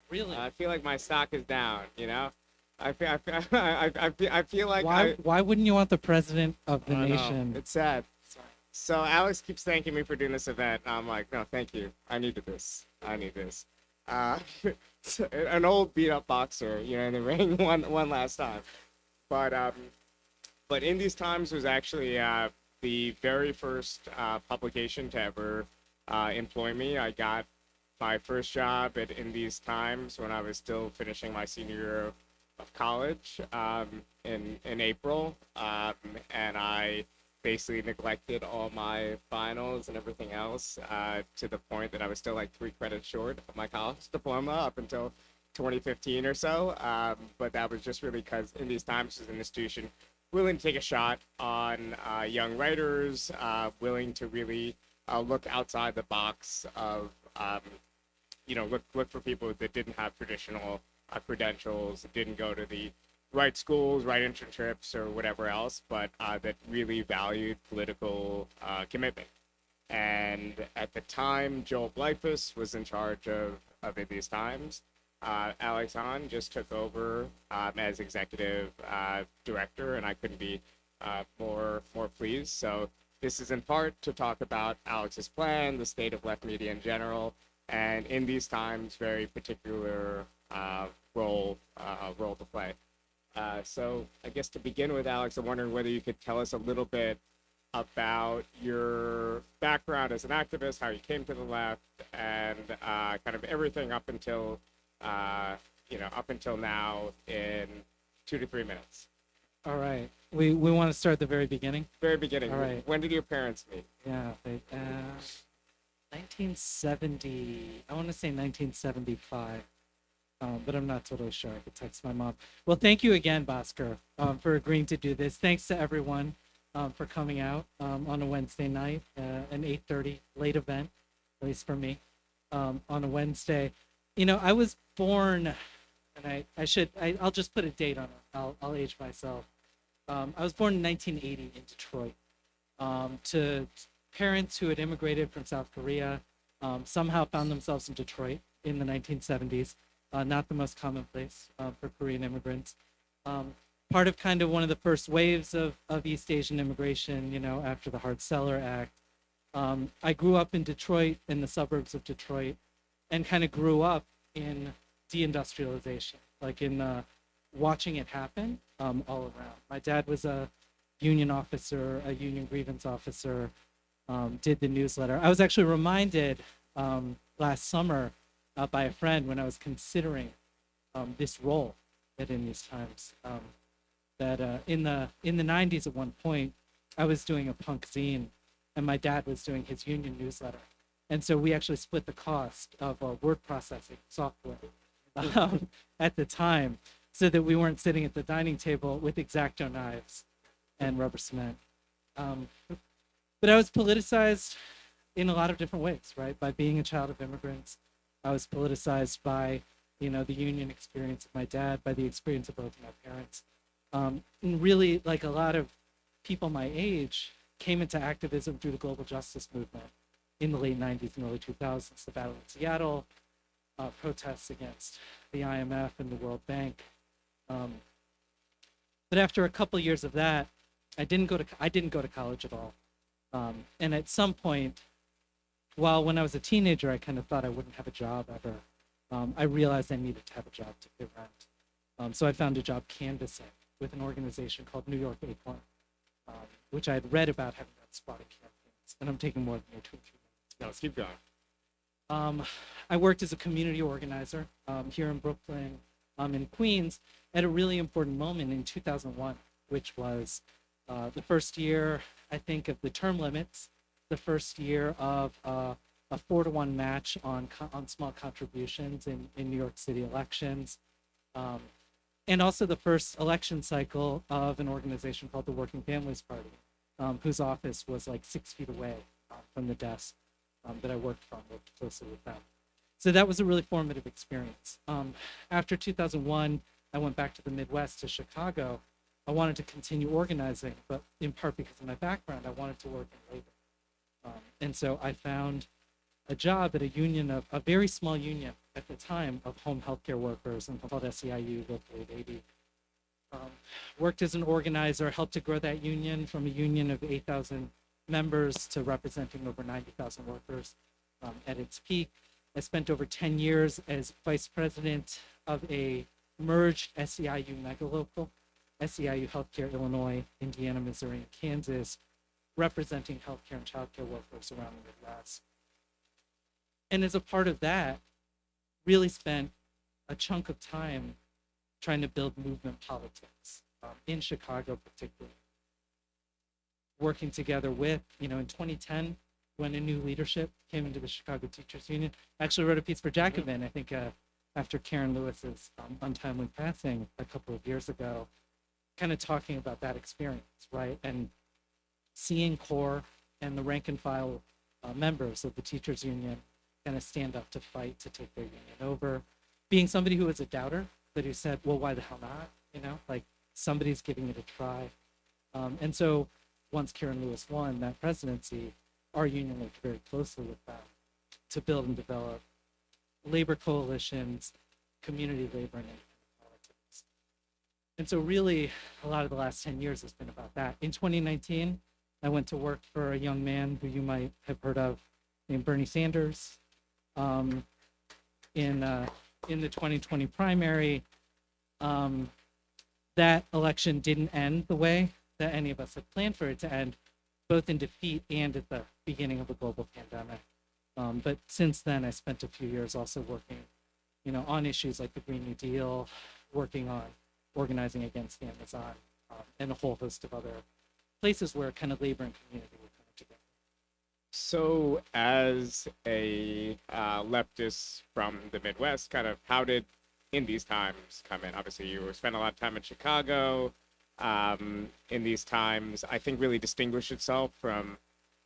Really? I feel like my stock is down. You know, I feel like Why wouldn't you want the president of the I don't know. nation? It's sad. Sorry. So Alex keeps thanking me for doing this event. And I'm like, no, thank you. I needed this. I need this. Uh, an old beat up boxer, you know, in the ring one last time. But but in these times was actually the very first publication to ever employ me. I got my first job at In These Times when I was still finishing my senior year of college in April, and I basically neglected all my finals and everything else to the point that I was still like 3 credits short of my college diploma up until 2015 or so. But that was just really because In These Times is an institution willing to take a shot on young writers, willing to really look outside the box of look for people that didn't have traditional credentials, didn't go to the right schools, right internships, or whatever else, but that really valued political commitment. And at the time, Joel Blyfus was in charge of In These Times. Alex Han just took over as executive director, and I couldn't be more pleased. So this is in part to talk about Alex's plan, the state of left media in general, and In These Times, very particular role to play. So I guess to begin with, Alex, I'm wondering whether you could tell us a little bit about your background as an activist, how you came to the left, and kind of everything up until now in 2 to 3 minutes. All right. We want to start at the very beginning. Very beginning. All right. When did your parents meet? Yeah. 1970. I want to say 1975. But I'm not totally sure. I could text my mom. Well, thank you again, Bhaskar, for agreeing to do this. Thanks to everyone for coming out on a Wednesday night, an 8:30 late event, at least for me, on a Wednesday. You know, I was born, and I'll just put a date on it. I'll age myself. I was born in 1980 in Detroit to parents who had immigrated from South Korea, somehow found themselves in Detroit in the 1970s. Not the most common place for Korean immigrants. Part of kind of one of the first waves of East Asian immigration, you know, after the Hart-Celler Act. I grew up in Detroit, in the suburbs of Detroit, and kind of grew up in deindustrialization, like in watching it happen all around. My dad was a union officer, a union grievance officer, did the newsletter. I was actually reminded last summer by a friend when I was considering this role at In These Times, that in the 90s at one point, I was doing a punk zine, and my dad was doing his union newsletter. And so we actually split the cost of word processing software at the time, so that we weren't sitting at the dining table with X-Acto knives and rubber cement. But I was politicized in a lot of different ways, right? By being a child of immigrants, I was politicized by, you know, the union experience of my dad, by the experience of both of my parents. And really, like a lot of people my age, came into activism through the global justice movement in the late 90s and early 2000s, the battle in Seattle, protests against the IMF and the World Bank. But after a couple years of that, I didn't go to college at all. And at some point, while when I was a teenager, I kind of thought I wouldn't have a job ever, I realized I needed to have a job to pay rent. So I found a job canvassing with an organization called New York Acorn, which I had read about having done squatting campaigns. And I'm taking more than your 2 or 3 minutes. No, keep going. I worked as a community organizer here in Brooklyn, in Queens, at a really important moment in 2001, which was the first year, I think, of the term limits, the first year of a 4-to-1 match on small contributions in New York City elections, and also the first election cycle of an organization called the Working Families Party, whose office was like 6 feet away from the desk that I worked closely with them. So that was a really formative experience. After 2001, I went back to the Midwest, to Chicago. I wanted to continue organizing, but in part because of my background, I wanted to work in labor. And so I found a job at a union, a very small union at the time of home healthcare workers and called SEIU Local 880. Worked as an organizer, helped to grow that union from a union of 8,000 members to representing over 90,000 workers at its peak. I spent over 10 years as vice president of a merged SEIU megalocal, SEIU Healthcare Illinois, Indiana, Missouri, and Kansas, representing healthcare and childcare workers around the Midwest. And as a part of that, really spent a chunk of time trying to build movement politics in Chicago, particularly. Working together with, in 2010, when a new leadership came into the Chicago Teachers Union, I actually wrote a piece for Jacobin, I think after Karen Lewis's untimely passing a couple of years ago, kind of talking about that experience, right? And seeing CORE and the rank and file members of the Teachers Union kind of stand up to fight to take their union over. Being somebody who was a doubter, but who said, well, why the hell not? Like somebody's giving it a try. And so once Karen Lewis won that presidency, our union worked very closely with them to build and develop labor coalitions, community labor, and politics. And so really, a lot of the last 10 years has been about that. In 2019, I went to work for a young man who you might have heard of named Bernie Sanders. In the 2020 primary, that election didn't end the way that any of us had planned for it to end, both in defeat and at the beginning of a global pandemic. But since then, I spent a few years also working, on issues like the Green New Deal, working on organizing against Amazon, and a whole host of other places where kind of labor and community were coming together. So, as a leftist from the Midwest, kind of how did In These Times come in? Obviously, you spent a lot of time in Chicago. In These Times, I think, really distinguished itself from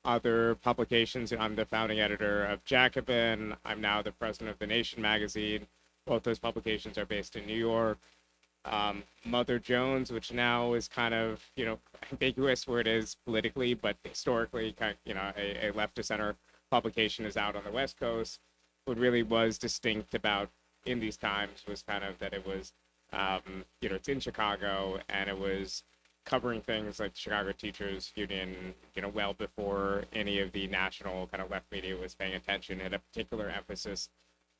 other publications. I'm the founding editor of Jacobin. I'm now the president of The Nation magazine. Both those publications are based in New York. Mother Jones, which now is kind of, ambiguous where it is politically, but historically, kind of, a left to center publication, is out on the West Coast. What really was distinct about In These Times was kind of that it was, it's in Chicago, and it was covering things like the Chicago Teachers Union, well before any of the national kind of left media was paying attention. It had a particular emphasis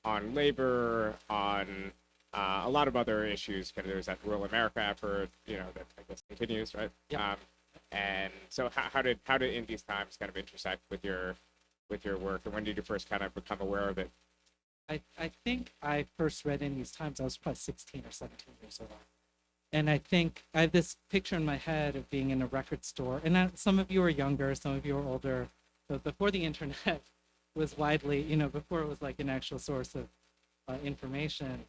on labor, on a lot of other issues. Kind of there's that rural America effort, that I guess continues, right? Yeah. And so how did In These Times kind of intersect with your work, and when did you first kind of become aware of it? I think I first read In These Times, I was probably 16 or 17 years old. And I think I have this picture in my head of being in a record store. And some of you are younger, some of you are older. But before the internet was widely, before it was like an actual source of information,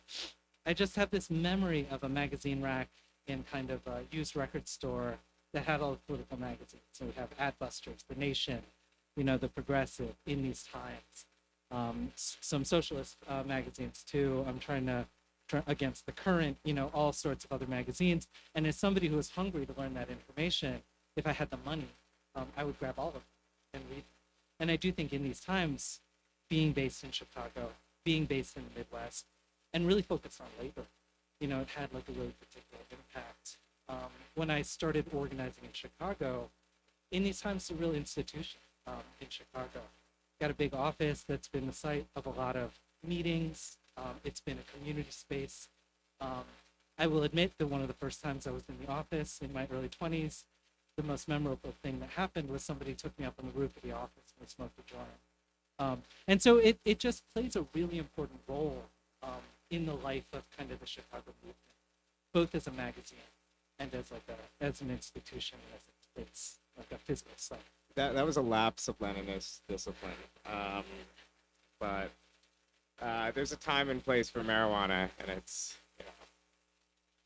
I just have this memory of a magazine rack in kind of a used record store that had all the political magazines. So we have Adbusters, The Nation, The Progressive, In These Times, some socialist magazines too. I'm trying to against the current, all sorts of other magazines. And as somebody who was hungry to learn that information, if I had the money, I would grab all of them and read them. And I do think In These Times, being based in Chicago, being based in the Midwest, and really focused on labor, it had like a really particular impact. When I started organizing in Chicago, In These Times is a real institution in Chicago. Got a big office that's been the site of a lot of meetings. It's been a community space. I will admit that one of the first times I was in the office in my early 20s, the most memorable thing that happened was somebody took me up on the roof of the office and we smoked a joint. And so it just plays a really important role in the life of kind of the Chicago movement, both as a magazine and as an institution, as a place, like a physical site. That was a lapse of Leninist discipline, but there's a time and place for marijuana, and it's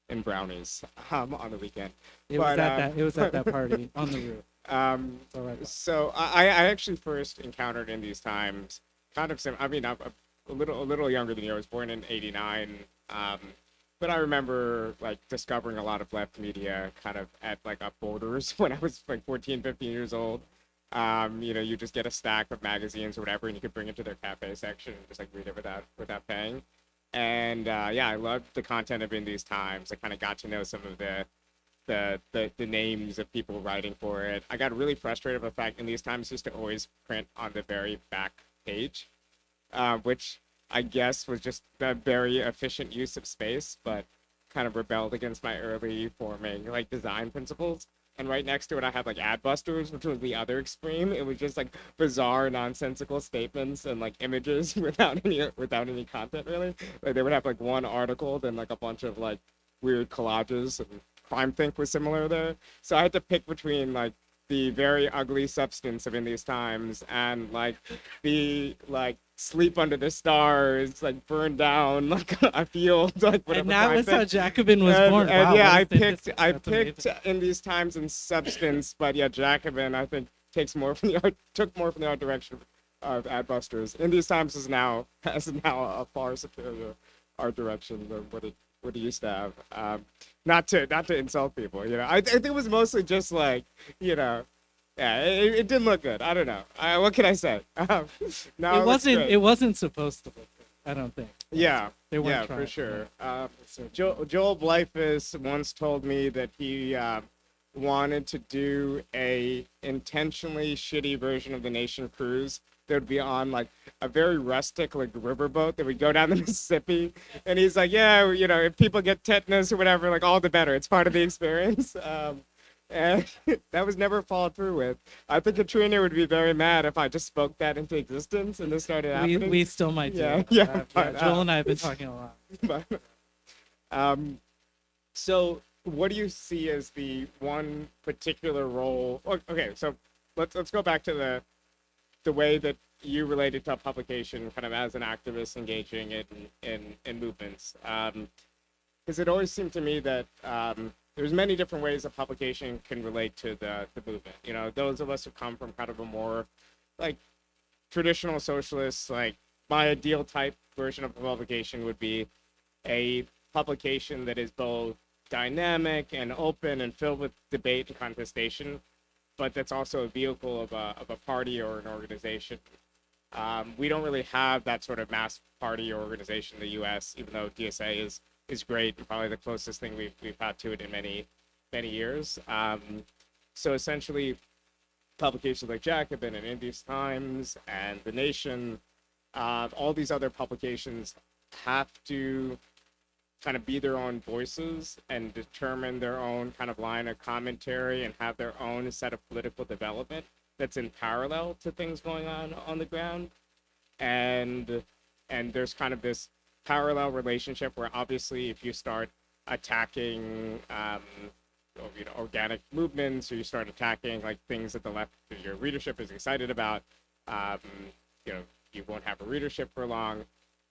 in brownies on the weekend. It was at that party on the roof. It's all right. So I actually first encountered In These Times kind of I'm a little younger than you. I was born in '89, but I remember like discovering a lot of left media kind of at like up Borders when I was like 14, 15 years old. You just get a stack of magazines or whatever, and you could bring it to their cafe section and just like read it without paying. And yeah, I loved the content of In These Times. I kind of got to know some of the names of people writing for it. I got really frustrated with the fact In These Times used to always print on the very back page, which I guess was just a very efficient use of space, but kind of rebelled against my early forming like design principles. And right next to it, I had like Adbusters, which was the other extreme. It was just like bizarre, nonsensical statements and like images without any content really. Like they would have like one article, then like a bunch of like weird collages, and Crime Think was similar there. So I had to pick between like the very ugly substance of In These Times and like the like sleep under the stars, like burn down like a field, like whatever. And that was content. how Jacobin was born. And Wow, yeah, what I is picked this? I That's picked amazing. In These Times and substance, but yeah, Jacobin I think takes more from the art, took more from the art direction of Adbusters. In These Times is now has now a far superior art direction than what it used to have. Not to insult people, I think it was mostly just like, yeah, it didn't look good. I don't know. What can I say? No, It it looks wasn't. great. It wasn't supposed to look good. I don't think. Yeah, They weren't yeah, trying. for sure. So- Joel Blyfus once told me that he wanted to do a intentionally shitty version of the Nation cruise that would be on like a very rustic like riverboat that would go down the Mississippi. And he's like, yeah, if people get tetanus or whatever, like all the better. It's part of the experience. And that was never followed through with. I think Katrina would be very mad if I just spoke that into existence and this started we happening. we still might do. Yeah, that. yeah, Yeah, but, Joel and I have been talking a lot. But, so what do you see as the one particular role? Okay, so let's go back to the way that you related to a publication, kind of as an activist engaging in movements. Because it always seemed to me that there's many different ways a publication can relate to the movement. Those of us who come from kind of a more like traditional socialists, like my ideal type version of a publication would be a publication that is both dynamic and open and filled with debate and contestation, but that's also a vehicle of a party or an organization. We don't really have that sort of mass party or organization in the U.S., even though DSA is great and probably the closest thing we've had to it in many years. So essentially, publications like Jacobin and In These Times and The Nation, all these other publications have to kind of be their own voices and determine their own kind of line of commentary and have their own set of political development that's in parallel to things going on the ground. And there's kind of this parallel relationship where obviously if you start attacking organic movements, or you start attacking like things that the left, your readership is excited about, um, you won't have a readership for long.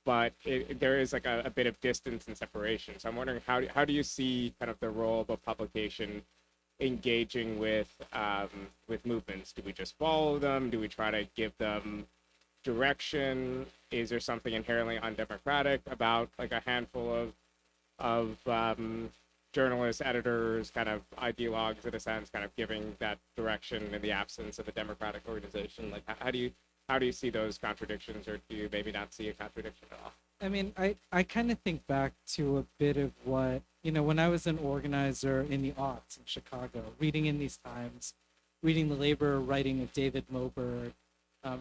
But there is like a bit of distance and separation. So I'm wondering how do you see kind of the role of a publication engaging with movements? Do we just follow them? Do we try to give them direction? Is there something inherently undemocratic about like a handful of journalists, editors, kind of ideologues in a sense, kind of giving that direction in the absence of a democratic organization? Like how do you see those contradictions, or do you maybe not see a contradiction at all? I mean, I kind of think back to a bit of what, when I was an organizer in the aughts in Chicago, reading In These Times, reading the labor writing of David Moberg,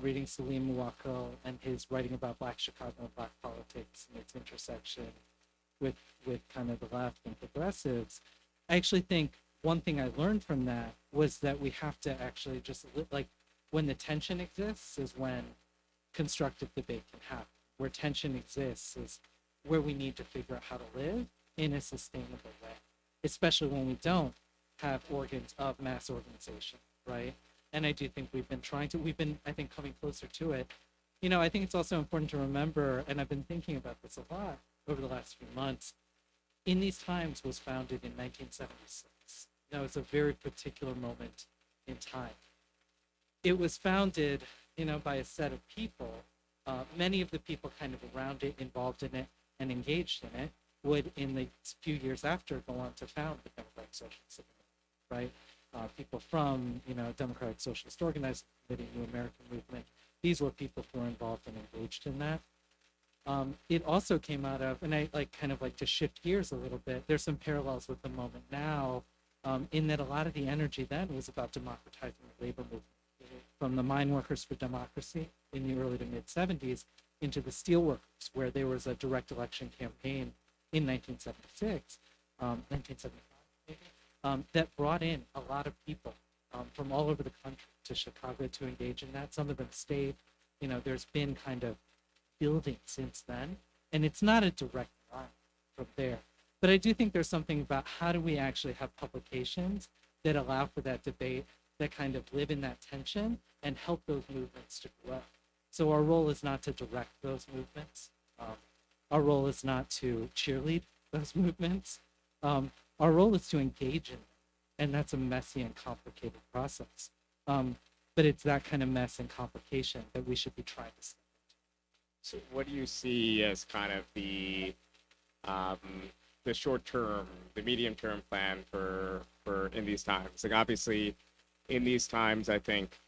reading Salim Muwakkil and his writing about Black Chicago and Black politics and its intersection with kind of the left and progressives. I actually think one thing I learned from that was that we have to actually just like, when the tension exists is when constructive debate can happen. Where tension exists is where we need to figure out how to live in a sustainable way, especially when we don't have organs of mass organization, right? And I do think we've been, I think, coming closer to it. I think it's also important to remember, and I've been thinking about this a lot over the last few months, In These Times was founded in 1976. It's a very particular moment in time. It was founded, by a set of people. Many of the people kind of around it, involved in it, and engaged in it, would, in the few years after, go on to found the Democratic Socialist Movement, right? people from, Democratic Socialist Organizing Committee, New American Movement. These were people who were involved and engaged in that. It also came out of, and I like to shift gears a little bit. There's some parallels with the moment now, in that a lot of the energy then was about democratizing the labor movement, from the mine workers for democracy in the early to mid 70s into the steel workers, where there was a direct election campaign in 1976, 1975 maybe, that brought in a lot of people from all over the country to Chicago to engage in that. Some of them stayed. There's been kind of building since then, and it's not a direct line from there. But I do think there's something about how do we actually have publications that allow for that debate, that kind of live in that tension and help those movements to grow. So our role is not to direct those movements. Our role is not to cheerlead those movements. Our role is to engage in them, and that's a messy and complicated process. But it's that kind of mess and complication that we should be trying to step into. So what do you see as kind of um, the short term, the medium term plan for in these times? Like obviously, in these times, I think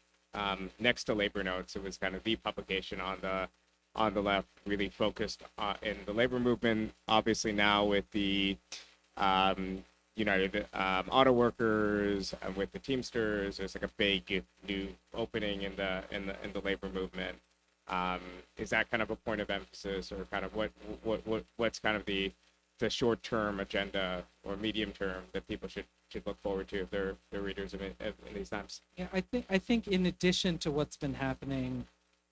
next to Labor Notes, it was kind of the publication on the left, really focused in the labor movement. Obviously now with the United Auto Workers and with the Teamsters, there's like a big new opening in the labor movement. Is that kind of a point of emphasis, or kind of what's kind of the short term agenda or medium term that people should look forward to if they're readers of it in these times? Yeah, I think in addition to what's been happening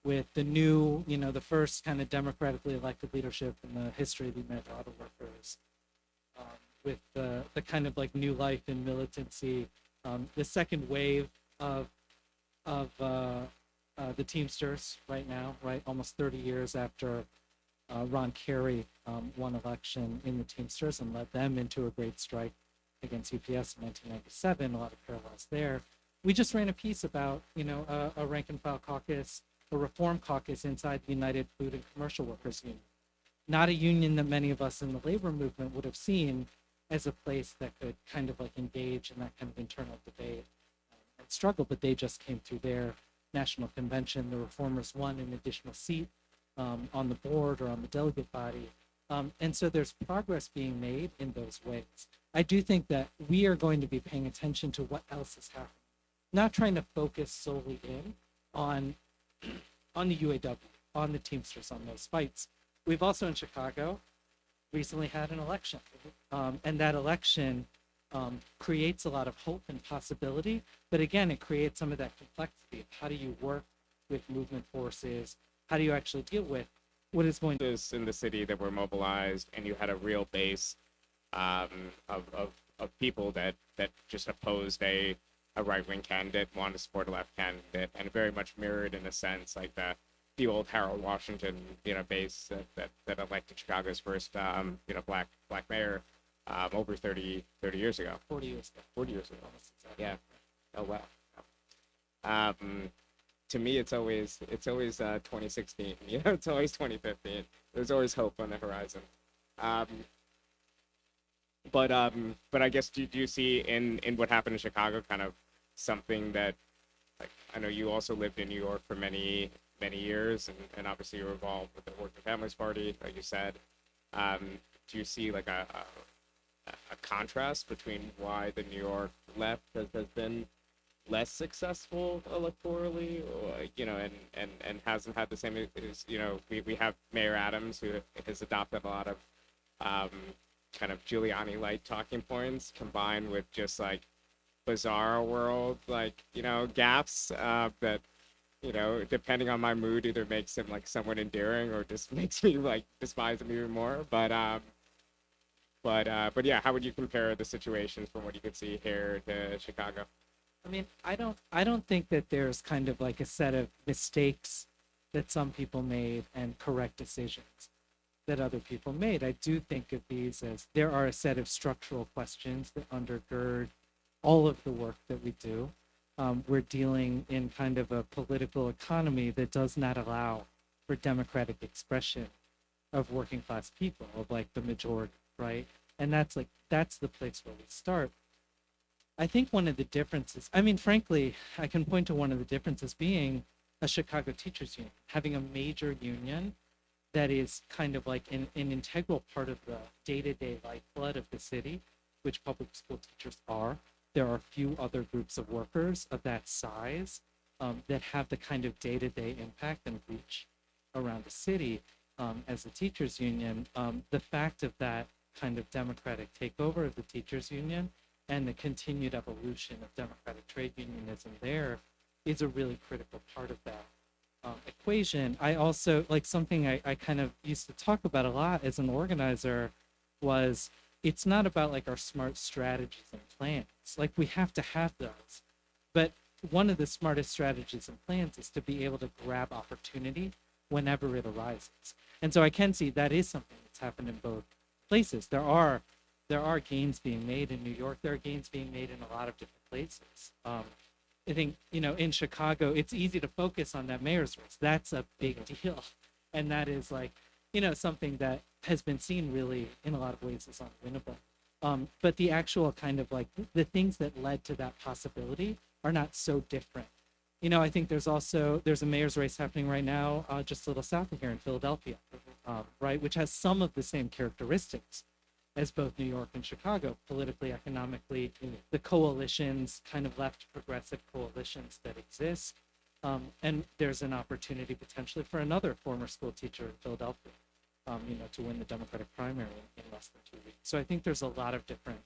with the new, the first kind of democratically elected leadership in the history of the United Auto Workers, with the kind of like new life in militancy, the second wave of the Teamsters right now, right, almost 30 years after Ron Kerry won election in the Teamsters and led them into a great strike against UPS in 1997. A lot of parallels there. We just ran a piece about, a rank and file caucus, a reform caucus inside the United Food and Commercial Workers Union. Not a union that many of us in the labor movement would have seen as a place that could kind of like engage in that kind of internal debate and struggle, but they just came through their national convention. The reformers won an additional seat on the board or on the delegate body. And so there's progress being made in those ways. I do think that we are going to be paying attention to what else is happening, not trying to focus solely in on the UAW, on the Teamsters, on those fights. We've also in Chicago recently had an election, and that election creates a lot of hope and possibility. But again, it creates some of that complexity of how do you work with movement forces? How do you actually deal with what is going to This in the city that were mobilized, and you had a real base of people that just opposed a right wing candidate, wanted to support a left candidate, and very much mirrored in a sense like the old Harold Washington base that elected Chicago's first black mayor over 30 years ago. 40 years ago. 40 years ago. Almost exactly. Yeah. Oh wow. To me, it's always 2016. It's always 2015. There's always hope on the horizon. But I guess do you see in what happened in Chicago kind of something that, like, I know you also lived in New York for many years, and obviously you're involved with the Working Families Party, like you said. Do you see like a contrast between why the New York left has been less successful electorally, or, and hasn't had the same, we have Mayor Adams, who has adopted a lot of kind of Giuliani light talking points combined with just like bizarre world gaps that depending on my mood either makes him like somewhat endearing or just makes me like despise him even more. But yeah, how would you compare the situations from what you could see here to Chicago? I mean, I don't think that there's kind of like a set of mistakes that some people made and correct decisions that other people made. I do think of these as there are a set of structural questions that undergird all of the work that we do. We're dealing in kind of a political economy that does not allow for democratic expression of working class people, of like the majority, right? And that's the place where we start. I think one of the differences, I mean, frankly, I can point to one of the differences being a Chicago teachers union, having a major union that is kind of like an integral part of the day-to-day lifeblood of the city, which public school teachers are. There are few other groups of workers of that size that have the kind of day-to-day impact and reach around the city as a teachers union. The fact of that kind of democratic takeover of the teachers union and the continued evolution of democratic trade unionism there is a really critical part of that equation. I also like something I kind of used to talk about a lot as an organizer was it's not about like our smart strategies and plans. Like we have to have those. But one of the smartest strategies and plans is to be able to grab opportunity whenever it arises. And so I can see that is something that's happened in both places. There are gains being made in New York. There are gains being made in a lot of different places. I think, in Chicago, it's easy to focus on that mayor's race. That's a big deal. And that is like, something that has been seen really in a lot of ways as unwinnable. But the actual kind of like the things that led to that possibility are not so different. I think there's a mayor's race happening right now, just a little south of here in Philadelphia, right, which has some of the same characteristics as both New York and Chicago, politically, economically, the coalitions, kind of left progressive coalitions that exist. And there's an opportunity potentially for another former school teacher in Philadelphia, to win the Democratic primary in less than 2 weeks. So I think there's a lot of different,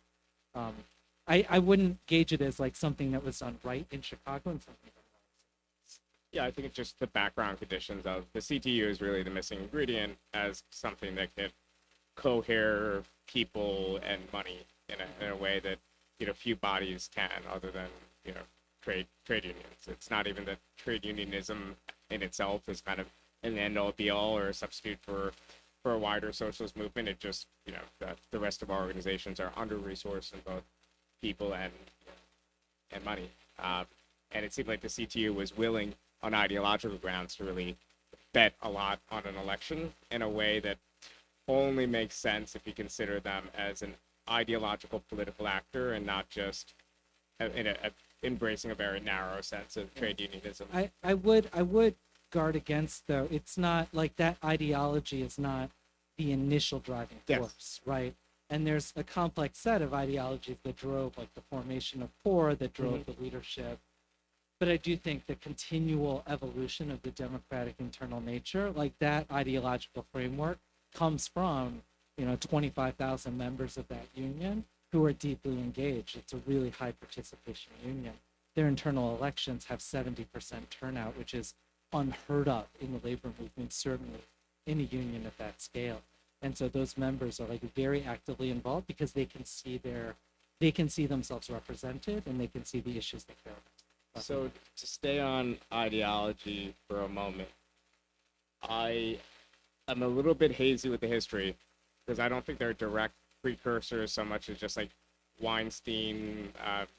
I wouldn't gauge it as like something that was done right in Chicago and something that Yeah, I think it's just the background conditions of the CTU is really the missing ingredient as something that could cohere people and money in a way that few bodies can, other than trade unions. It's not even that trade unionism in itself is kind of an end all be all or a substitute for a wider socialist movement. It just that the rest of our organizations are under resourced in both people and money. And it seemed like the CTU was willing on ideological grounds to really bet a lot on an election in a way that only makes sense if you consider them as an ideological political actor and not just embracing a very narrow sense of trade unionism. I would guard against, though. It's not like that ideology is not the initial driving force, right? And there's a complex set of ideologies that drove like the formation of CORE, that drove the leadership. But I do think the continual evolution of the democratic internal nature, like that ideological framework, comes from 25,000 members of that union who are deeply engaged. It's a really high participation union. Their internal elections have 70% turnout, which is unheard of in the labor movement, certainly in a union of that scale. And so those members are like very actively involved because they can see themselves represented and they can see the issues they care about. So to stay on ideology for a moment, I am a little bit hazy with the history because I don't think they're direct precursors so much as just like Weinstein,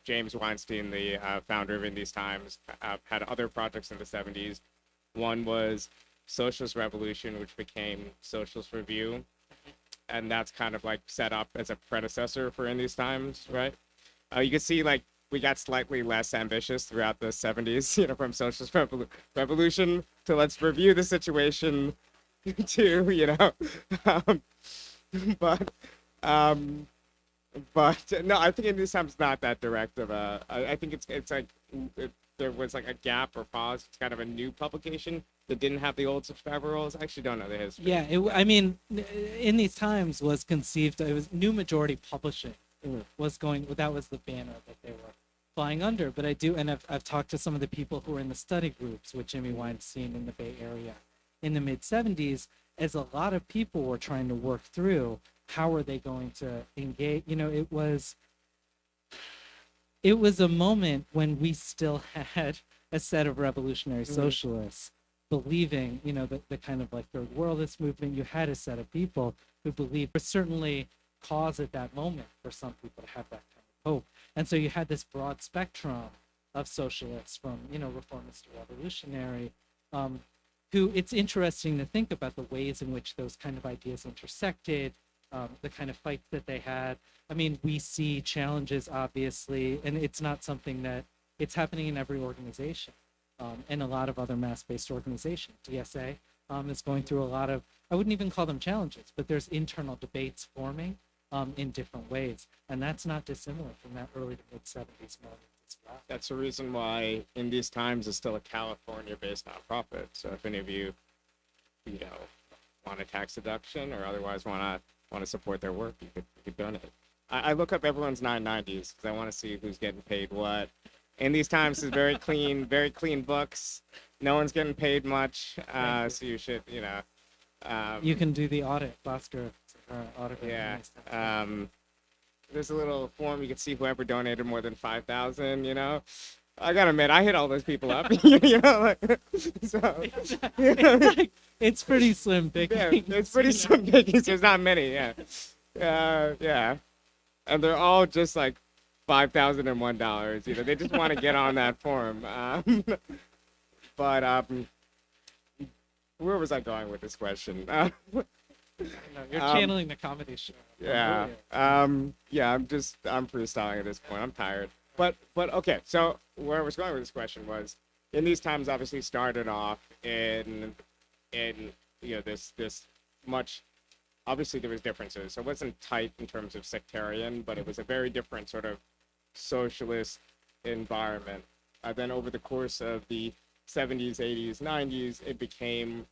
James Weinstein, the founder of In These Times, had other projects in the 70s. One was Socialist Revolution, which became Socialist Review. And that's kind of like set up as a predecessor for In These Times, right? You can see like we got slightly less ambitious throughout the 70s, from Socialist Revolution to let's review the situation to, but no, I think In These Times not that direct of a. I think it's like there was like a gap or pause. It's kind of a new publication that didn't have the old subscriber roles. I actually don't know the history. Yeah, I mean, In These Times was conceived. It was New Majority Publishing that was the banner that they were flying under. But I've talked to some of the people who were in the study groups with Jimmy Weinstein in the Bay Area in the mid 70s, as a lot of people were trying to work through how are they going to engage. It was a moment when we still had a set of revolutionary socialists believing, the kind of like third worldist movement. You had a set of people who believed, but certainly cause at that moment for some people to have that kind of hope. And so you had this broad spectrum of socialists from, reformist to revolutionary, who it's interesting to think about the ways in which those kind of ideas intersected, the kind of fights that they had. I mean, we see challenges, obviously, and it's not something that it's happening in every organization, and a lot of other mass-based organizations. DSA is going through a lot of, I wouldn't even call them challenges, but there's internal debates forming in different ways. And that's not dissimilar from that early to mid 70s moment as well. That's the reason why In These Times is still a California-based nonprofit. So if any of you, you know, want a tax deduction or otherwise want to support their work, you could donate. I look up everyone's 990s because I want to see who's getting paid what. In These Times is very clean books. No one's getting paid much, so you should, you know. You can do the audit, Bhaskar. Audit. Yeah. There's a little form you can see whoever donated more than 5,000. You know, I gotta admit, I hit all those people up. You know, like, so. It's pretty slim pickings. Yeah, it's pretty slim pickings. There's not many. Yeah. Yeah. And they're all just like $5,001. You know, they just want to get on that form. But where was I going with this question? You're channeling the comedy show. Yeah. Yeah. I'm freestyling at this point. I'm tired. But okay. So where I was going with this question was, In These Times obviously started off in you know this much. Obviously there was differences. So it wasn't tight in terms of sectarian, but it was a very different sort of socialist environment. Then over the course of the 70s, 80s, 90s, it became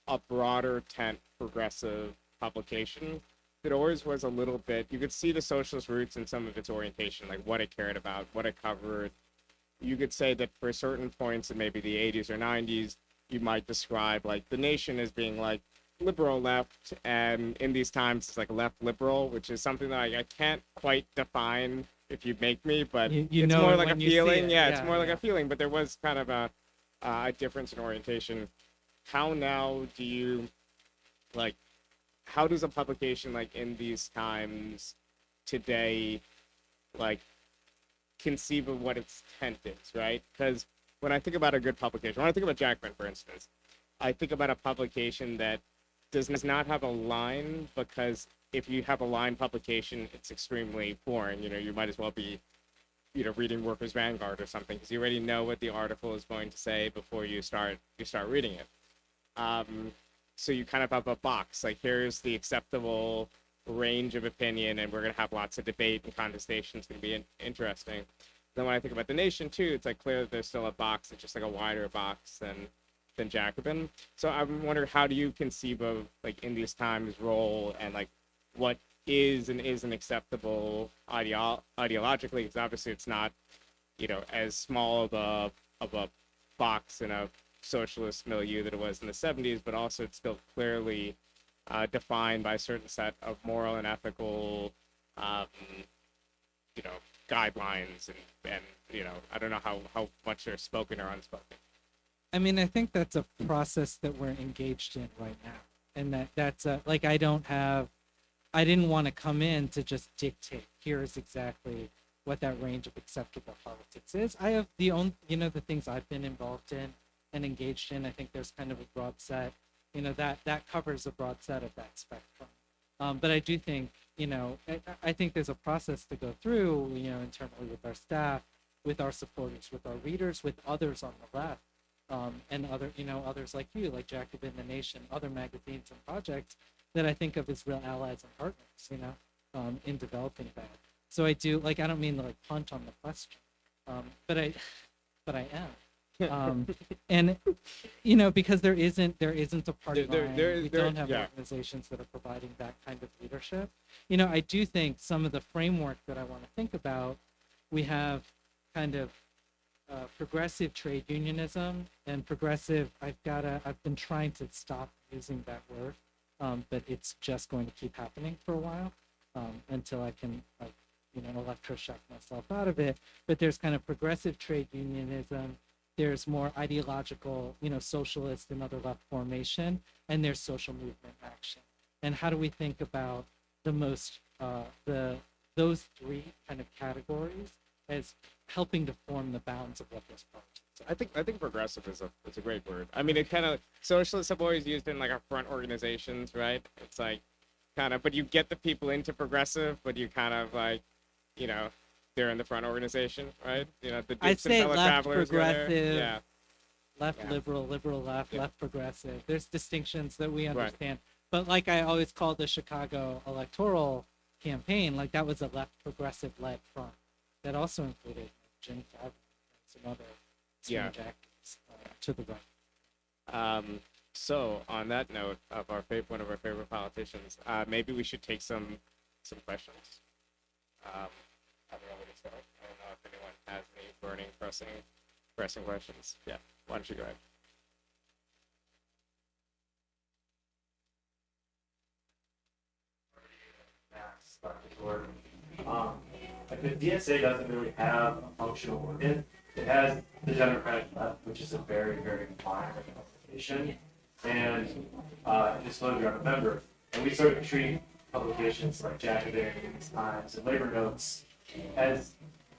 a broader tent progressive publication. It always was a little bit, you could see the socialist roots in some of its orientation, like what it cared about, what it covered. You could say that for certain points in maybe the 80s or 90s, you might describe like The Nation as being like liberal left, and In These Times it's like left liberal, which is something that I can't quite define if you make me, but you it's know more it like a when you see feeling. it. Yeah, it's Yeah, more like yeah. a feeling, but there was kind of a difference in orientation. How now do you, like, how does a publication like In These Times today, like, conceive of what its tent is, right? Because when I think about a good publication, when I think about Jackman, for instance, I think about a publication that does not have a line, because if you have a line publication, it's extremely boring. You know, you might as well be, you know, reading Workers' Vanguard or something, because you already know what the article is going to say before you start reading it. So you kind of have a box, like here's the acceptable range of opinion, and we're going to have lots of debate and contestation. It's going to be interesting. Then when I think about The Nation too, it's like clear that there's still a box. It's just like a wider box than Jacobin. So I wonder, how do you conceive of like In These Times role, and like what is and isn't acceptable ideologically? Because obviously it's not, you know, as small of a box in a socialist milieu that it was in the 70s, but also it's still clearly defined by a certain set of moral and ethical, you know, guidelines, and you know, I don't know how much they're spoken or unspoken. I mean, I think that's a process that we're engaged in right now, and that's like I didn't want to come in to just dictate here's exactly what that range of acceptable politics is. I have the things I've been involved in and engaged in. I think there's kind of a broad set, you know, that covers a broad set of that spectrum. But I do think, you know, I think there's a process to go through, you know, internally with our staff, with our supporters, with our readers, with others on the left, and other, you know, others like you, like Jacobin, The Nation, other magazines and projects that I think of as real allies and partners, you know, in developing that. So I do, like, I don't mean to like punt on the question, but I am. And you know, because there isn't a party line. We don't have organizations that are providing that kind of leadership. You know, I do think some of the framework that I want to think about, we have kind of progressive trade unionism and progressive. I've been trying to stop using that word, but it's just going to keep happening for a while until I can, like, you know, electroshock myself out of it. But there's kind of progressive trade unionism. There's more ideological, you know, socialist and other left formation, and there's social movement action. And how do we think about the most those three kind of categories as helping to form the bounds of what those politics are? I think progressive is a great word. I mean, it kind of, socialists have always used it in like our front organizations, right? It's like kind of, but you get the people into progressive, but you kind of like, you know, they're in the front organization, right? You know, the I'd Dukes and say fellow left travelers were there. progressive, Yeah, left yeah, liberal, liberal left, yeah. left progressive. There's distinctions that we Right. understand. But like I always called the Chicago electoral campaign, like that was a left progressive led front that also included Jim Favreau and some other Yeah. strange actors to the right. So on that note of one of our favorite politicians, maybe we should take some questions. Um, I don't know where to start. I don't know if anyone has any burning, pressing questions. Yeah, why don't you go ahead? Um, like the DSA doesn't really have a functional organ. It has the Democratic Left, which is a very, very minor publication, and disclosure, I'm a member. And we sort of treat publications like Jacobin, Times, and Labor Notes as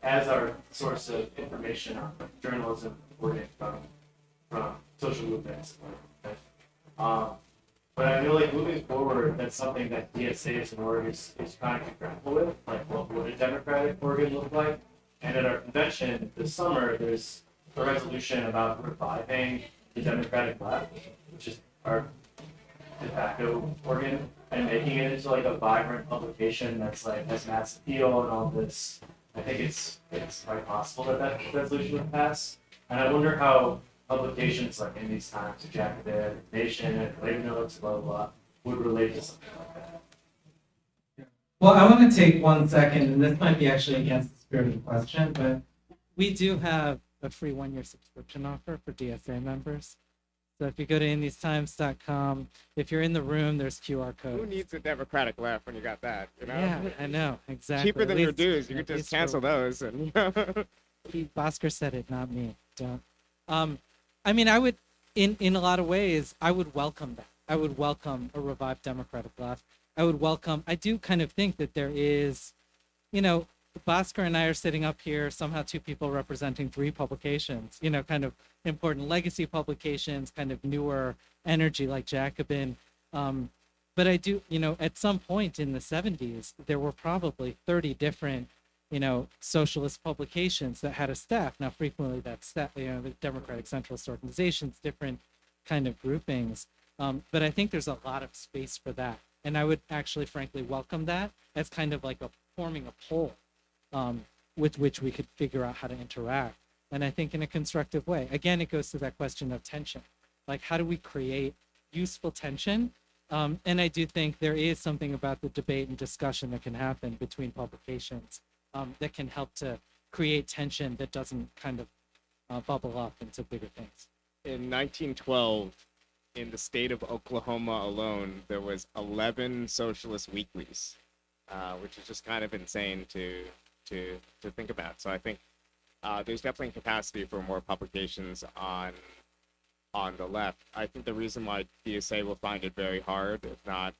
our source of information on journalism reporting from social movements. Um, but I feel like moving forward, that's something that DSA as an org is trying to grapple with. Like, what would a democratic organ look like? And at our convention this summer, there's a resolution about reviving the Democratic Left, which is our de facto organ, and making it into like a vibrant publication that's like has mass appeal and all this. I think it's quite possible that that resolution would pass. And I wonder how publications like in these times, Jacobin, Nation, Labor Notes, blah, blah, blah, would relate to something like that. Well, I want to take 1 second, and this might be actually against the spirit of the question, but we do have a free 1-year subscription offer for DSA members. So if you go to indiestimes.com, if you're in the room, there's QR codes. Who needs a Democratic left when you got that? You know, Yeah, I know, exactly. cheaper than At your least- dues. You at could just least for- cancel those, and Bhaskar said it, not me. Don't. I mean, I would, in a lot of ways, I would welcome that. I would welcome a revived Democratic left. I do kind of think that there is, you know, Bhaskar and I are sitting up here, somehow two people representing 3 publications, you know, kind of important legacy publications, kind of newer energy like Jacobin. But I do, you know, at some point in the 70s, there were probably 30 different, you know, socialist publications that had a staff. Now, frequently that staff, you know, the Democratic Centralist organizations, different kind of groupings. But I think there's a lot of space for that. And I would actually, frankly, welcome that as kind of like forming a pole with which we could figure out how to interact. And I think in a constructive way. Again, it goes to that question of tension. Like, how do we create useful tension? And I do think there is something about the debate and discussion that can happen between publications that can help to create tension that doesn't kind of bubble up into bigger things. in 1912, in the state of Oklahoma alone, there was 11 socialist weeklies, which is just kind of insane to think about. So I think there's definitely capacity for more publications on the left. I think the reason why DSA will find it very hard, if not,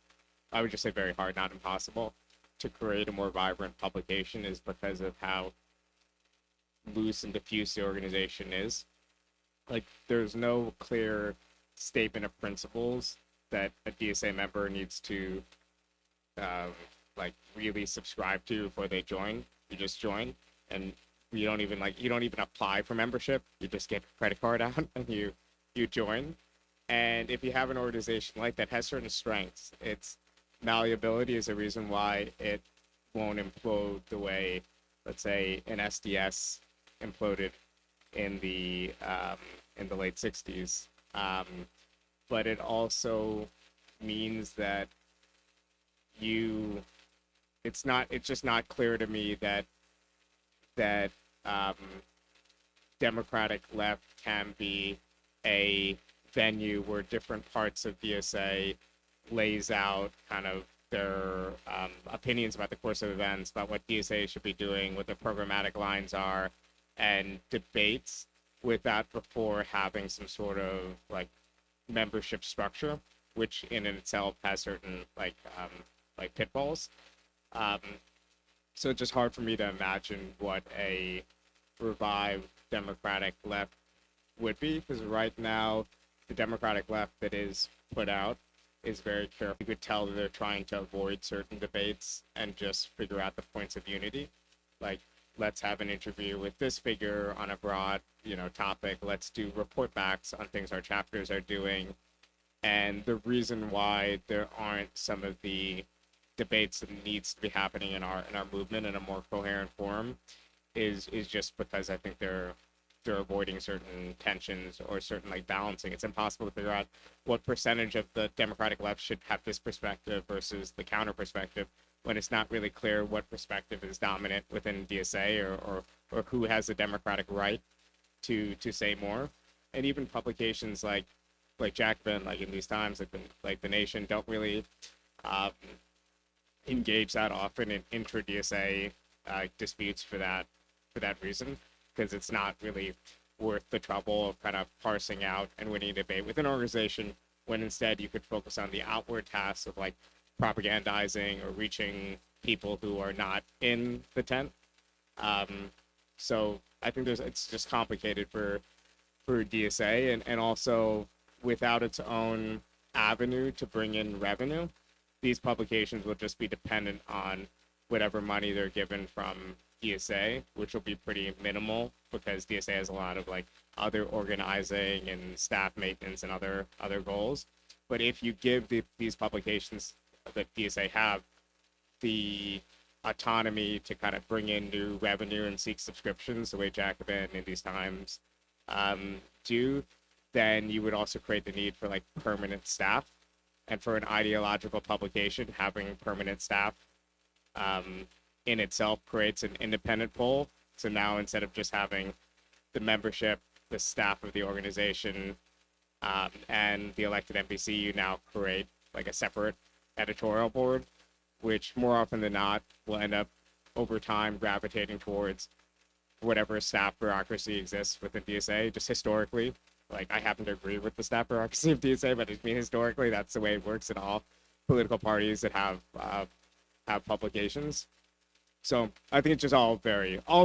I would just say very hard, not impossible, to create a more vibrant publication is because of how loose and diffuse the organization is. Like, there's no clear statement of principles that a DSA member needs to like really subscribe to before they join. You just join, and you don't even apply for membership. You just get a credit card out and you join. And if you have an organization like that has certain strengths, its malleability is a reason why it won't implode the way, let's say, an SDS imploded in the late 60s. But it also means that it's just not clear to me that Democratic left can be a venue where different parts of DSA lays out kind of their opinions about the course of events, about what DSA should be doing, what the programmatic lines are, and debates without before having some sort of like membership structure, which in itself has certain like pitfalls. So it's just hard for me to imagine what a revived Democratic left would be, because right now the Democratic left that is put out is very careful. You could tell that they're trying to avoid certain debates and just figure out the points of unity. Like, let's have an interview with this figure on a broad, topic. Let's do report backs on things our chapters are doing. And the reason why there aren't some of the debates that needs to be happening in our movement in a more coherent form is just because I think they're avoiding certain tensions or certain like balancing. It's impossible to figure out what percentage of the Democratic left should have this perspective versus the counter perspective when it's not really clear what perspective is dominant within DSA or who has the democratic right to say more. And even publications like Jacobin, like in these times, like the Nation, don't really engage that often in intra DSA disputes for that reason, because it's not really worth the trouble of kind of parsing out and winning a debate with an organization when instead you could focus on the outward tasks of like propagandizing or reaching people who are not in the tent. So I think it's just complicated for DSA, and also without its own avenue to bring in revenue, these publications will just be dependent on whatever money they're given from DSA, which will be pretty minimal because DSA has a lot of like other organizing and staff maintenance and other goals. But if you give these publications that DSA have the autonomy to kind of bring in new revenue and seek subscriptions the way Jacobin in these times do, then you would also create the need for like permanent staff. And for an ideological publication, having permanent staff in itself creates an independent pool. So now instead of just having the membership, the staff of the organization, and the elected NPC, you now create like a separate editorial board, which more often than not will end up over time gravitating towards whatever staff bureaucracy exists within DSA. Just historically, like I happen to agree with the staff bureaucracy of DSA, but I mean historically that's the way it works in all political parties that have publications. So I think it's just all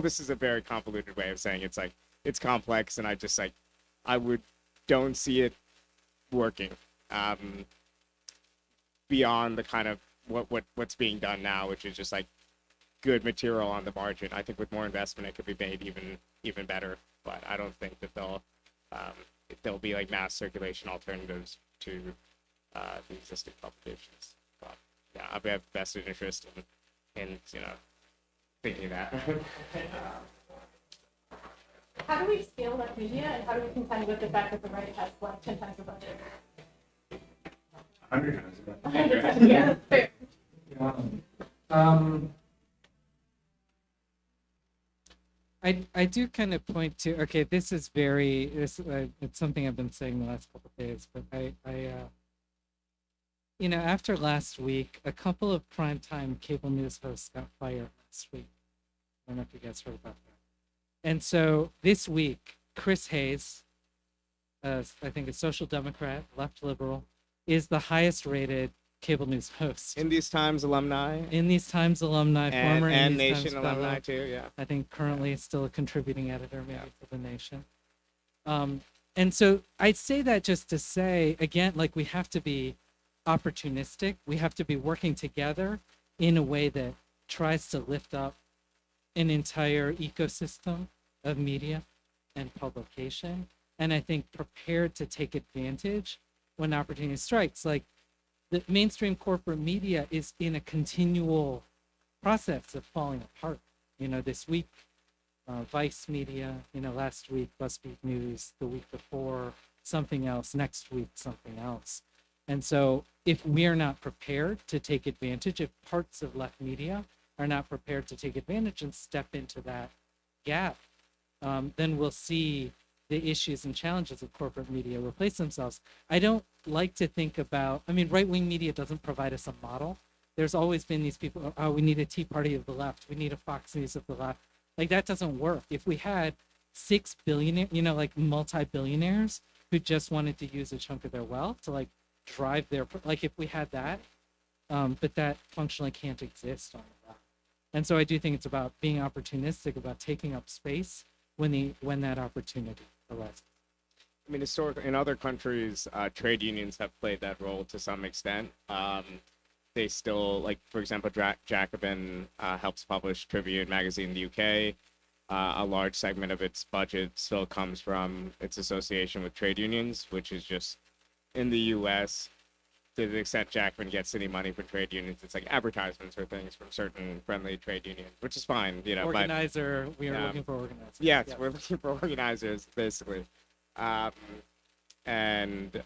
this is a very convoluted way of saying it's complex, and I don't see it working beyond the kind of what's being done now, which is just like good material on the margin. I think with more investment it could be made even better, but I don't think that there'll be like mass circulation alternatives to the existing publications. But yeah, I have vested interest in thinking that. How do we scale that media, and how do we contend with the fact that the right has like 10 times the budget? 100 times. 100 times, yeah, fair. I do kind of point to, okay, it's something I've been saying the last couple of days, but after last week, a couple of primetime cable news hosts got fired last week. I don't know if you guys heard about that. And so this week, Chris Hayes, I think a social democrat, left liberal, is the highest rated cable news host. In These Times alumni. Former and In These Nation Times alumni fellow. too, yeah. I think currently still a contributing editor maybe for the Nation. And so I'd say that just to say, again, like we have to be opportunistic. We have to be working together in a way that tries to lift up an entire ecosystem of media and publication. And I think prepared to take advantage when opportunity strikes. Like the mainstream corporate media is in a continual process of falling apart. This week, Vice Media, last week, BuzzFeed News, the week before, something else, next week, something else. And so if we're not prepared to take advantage, if parts of left media are not prepared to take advantage and step into that gap, then we'll see the issues and challenges of corporate media replace themselves. I don't like to think about, right-wing media doesn't provide us a model. There's always been these people, we need a Tea Party of the left. We need a Fox News of the left. Like that doesn't work. If we had 6 billionaire, like multi-billionaires who just wanted to use a chunk of their wealth to like drive their, like if we had that, but that functionally can't exist on the left. And so I do think it's about being opportunistic, about taking up space when that opportunity arises. I mean, historically, in other countries, trade unions have played that role to some extent. They still, like, for example, Jacobin helps publish Tribune magazine in the UK. A large segment of its budget still comes from its association with trade unions, which is just in the US, to the extent Jacobin gets any money from trade unions, it's like advertisements or things from certain friendly trade unions, which is fine, you know. Organizer, we are yeah. looking for organizers. Yes, Yeah. we're looking for organizers, basically. Um, and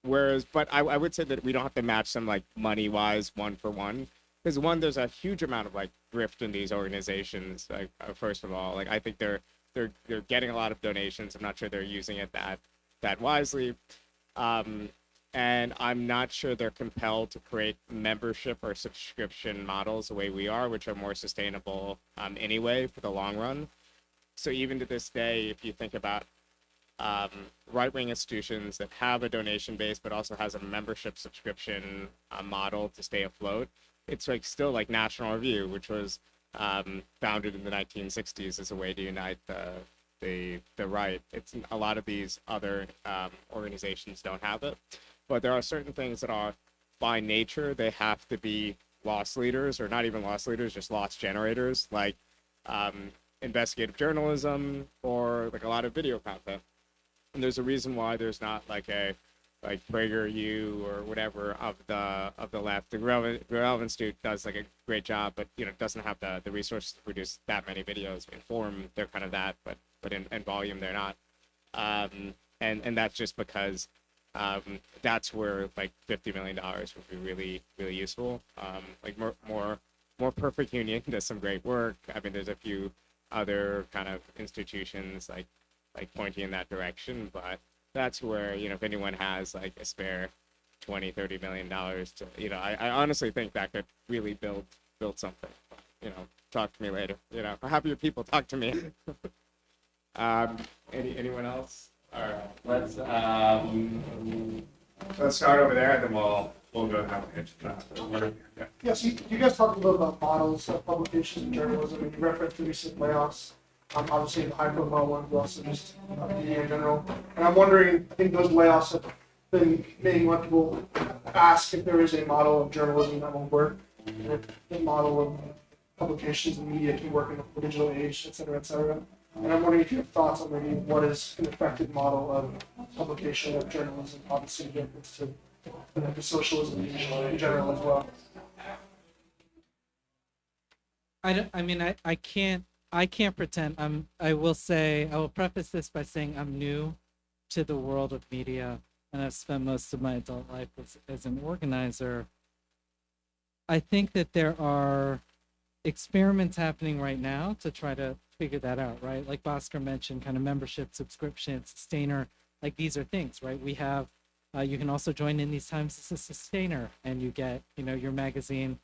Whereas, but I would say that we don't have to match them like money wise, one for one, because one, there's a huge amount of like grift in these organizations. Like, first of all, like I think they're getting a lot of donations. I'm not sure they're using it that wisely. And I'm not sure they're compelled to create membership or subscription models the way we are, which are more sustainable anyway for the long run. So even to this day, if you think about right-wing institutions that have a donation base but also has a membership subscription model to stay afloat, it's like still like National Review, which was founded in the 1960s as a way to unite the right. It's a lot of these other organizations don't have it, but there are certain things that are by nature they have to be loss leaders, or not even loss leaders, just loss generators, like investigative journalism or like a lot of video content. And there's a reason why there's not like a like PragerU or whatever of the left. The Relevant Institute does like a great job, but you know doesn't have the resources to produce that many videos. In form, they're kind of that, but in volume, they're not. And that's just because that's where like $50 million would be really useful. Like more perfect union does some great work. I mean, there's a few other kind of institutions like pointing in that direction, but that's where, you know, if anyone has like a spare 20-30 million dollars to, you know, I honestly think that could really build something. You know, talk to me later, you know, have your people talk to me. Anyone else? All right, let's start over there, and then we'll go down. Yeah. Yeah, so you guys talked a little about models of publications and journalism, and you referenced the recent layoffs. Obviously, the high-profile ones, but also just media in general. And I'm wondering, I think those layoffs have been making a lot of people ask if there is a model of journalism that will work, and if the model of publications and media can work in the digital age, et cetera, et cetera. And I'm wondering if you have thoughts on maybe what is an effective model of publication of journalism, obviously, difference to the socialism in general as well. I can't pretend. I will preface this by saying I'm new to the world of media, and I've spent most of my adult life as an organizer. I think that there are experiments happening right now to try to figure that out, right? Like Bhaskar mentioned, kind of membership, subscription, sustainer, like these are things, right? We have, you can also join in these times as a sustainer, and you get, you know, your magazine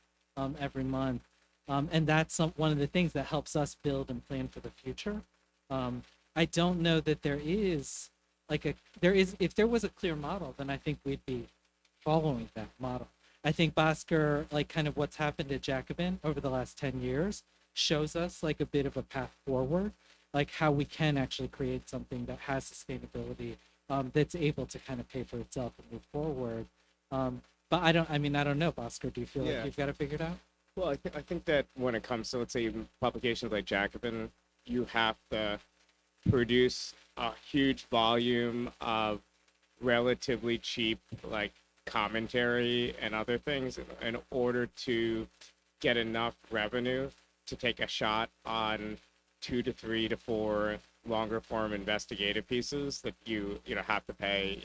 every month. And that's one of the things that helps us build and plan for the future. I don't know that there is if there was a clear model, then I think we'd be following that model. I think Bhaskar, like kind of what's happened at Jacobin over the last 10 years shows us like a bit of a path forward, like how we can actually create something that has sustainability, that's able to kind of pay for itself and move forward. But I don't know, Bhaskar, do you feel like you've got it figured out? Well, I think that when it comes to, let's say, publications like Jacobin, you have to produce a huge volume of relatively cheap, like, commentary and other things in order to get enough revenue to take a shot on 2 to 3 to 4 longer form investigative pieces that you have to pay,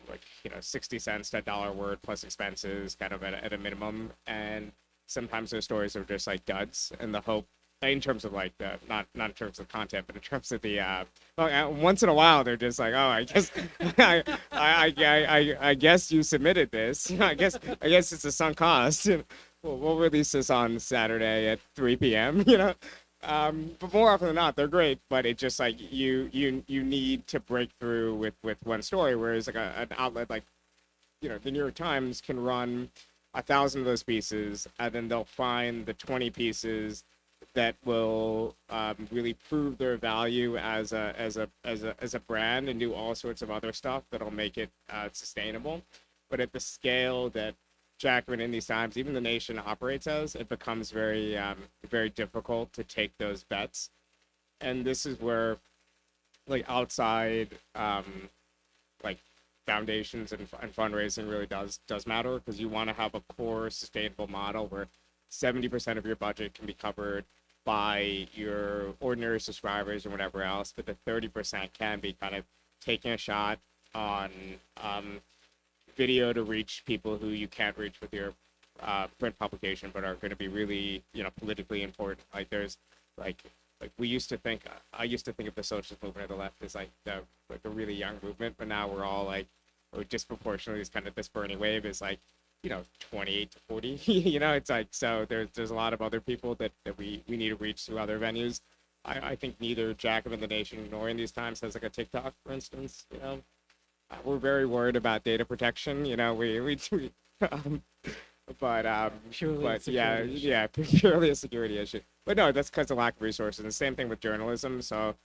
like 60 cents to $1 word plus expenses kind of at a minimum. And sometimes those stories are just like duds, and the hope in terms of like the not in terms of content, but in terms of the once in a while they're just like, oh, I guess I guess you submitted this. I guess it's a sunk cost. We'll release this on Saturday at 3 p.m. But more often than not, they're great. But it just like you need to break through with one story, whereas like an outlet like the New York Times can run 1,000 of those pieces, and then they'll find the 20 pieces that will really prove their value as a brand and do all sorts of other stuff that'll make it sustainable. But at the scale that Jacobin in these times, even the nation operates as, it becomes very difficult to take those bets. And this is where like outside like foundations and fundraising really does matter, because you want to have a core sustainable model where 70% of your budget can be covered by your ordinary subscribers and whatever else, but the 30% can be kind of taking a shot on video to reach people who you can't reach with your print publication, but are going to be really, politically important. Like there's like we used to think, I used to think of the socialist movement of the left as like a really young movement, but now we're all like, or disproportionately is kind of this burning wave is like, 28 to 40, it's like, so there's a lot of other people that we need to reach through other venues. I think neither Jacobin the Nation nor in these times has like a TikTok, for instance, we're very worried about data protection, but Purely a but security issue. yeah, purely a security issue. But no, that's because of lack of resources. And the same thing with journalism. So